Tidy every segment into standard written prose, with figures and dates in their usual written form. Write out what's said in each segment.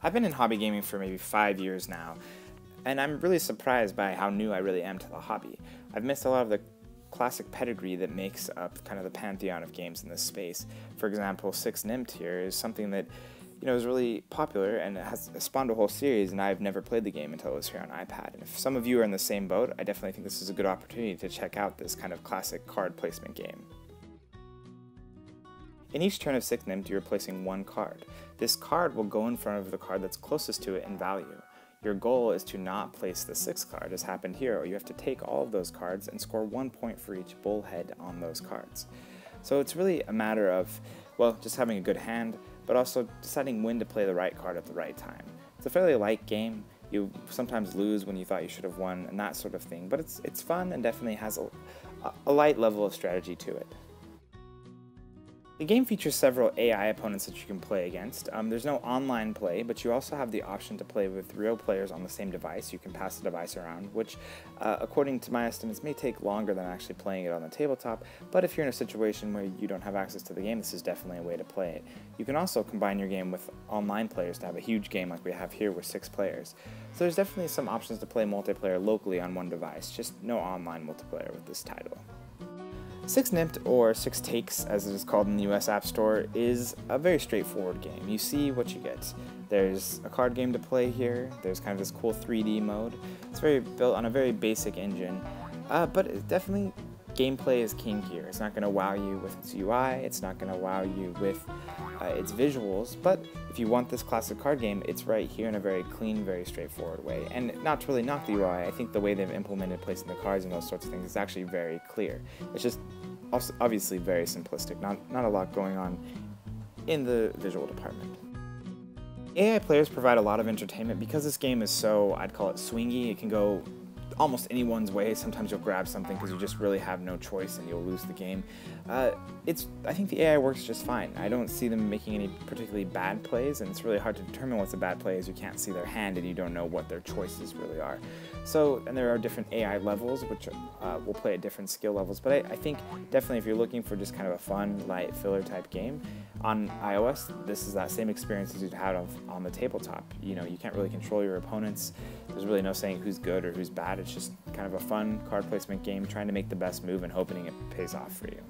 I've been in hobby gaming for maybe 5 years now, and I'm really surprised by how new I really am to the hobby. I've missed a lot of the classic pedigree that makes up kind of the pantheon of games in this space. For example, Nimmt here is something that is really popular and it has spawned a whole series, and I've never played the game until it was here on iPad. And if some of you are in the same boat, I definitely think this is a good opportunity to check out this kind of classic card placement game. In each turn of Nimmt, you're placing one card. This card will go in front of the card that's closest to it in value. Your goal is to not place the 6th card, as happened here, or you have to take all of those cards and score 1 point for each bullhead on those cards. So it's really a matter of, well, just having a good hand, but also deciding when to play the right card at the right time. It's a fairly light game. You sometimes lose when you thought you should have won and that sort of thing, but it's fun and definitely has a light level of strategy to it. The game features several AI opponents that you can play against. There's no online play, but you also have the option to play with real players on the same device. You can pass the device around, which, according to my estimates, may take longer than actually playing it on the tabletop, but if you're in a situation where you don't have access to the game, this is definitely a way to play it. You can also combine your game with online players to have a huge game like we have here with 6 players. So there's definitely some options to play multiplayer locally on one device, just no online multiplayer with this title. Nimmt, or 6 Takes as it is called in the US App Store, is a very straightforward game. You see what you get. There's a card game to play here, there's kind of this cool 3D mode. It's built on a very basic engine, but it definitely gameplay is king here. It's not going to wow you with its UI, it's not going to wow you with its visuals, but if you want this classic card game, it's right here in a very clean, very straightforward way. And not to really knock the UI, I think the way they've implemented placing the cards and those sorts of things is actually very clear. It's just also obviously very simplistic, not a lot going on in the visual department. AI players provide a lot of entertainment because this game is so, I'd call it swingy. It can go almost anyone's way. Sometimes you'll grab something because you just really have no choice and you'll lose the game. I think the AI works just fine. I don't see them making any particularly bad plays, and it's really hard to determine what's a bad play as you can't see their hand and you don't know what their choices really are. So, and there are different AI levels which will play at different skill levels, but I think definitely if you're looking for just kind of a fun, light, filler type game, on iOS, this is that same experience as you'd had on the tabletop. You can't really control your opponents. There's really no saying who's good or who's bad. It's just kind of a fun card placement game, trying to make the best move and hoping it pays off for you.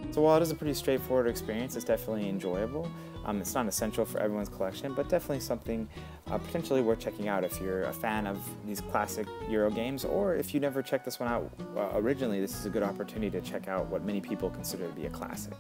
So while it is a pretty straightforward experience, it's definitely enjoyable. It's not essential for everyone's collection, but definitely something potentially worth checking out if you're a fan of these classic Euro games, or if you never checked this one out originally, this is a good opportunity to check out what many people consider to be a classic.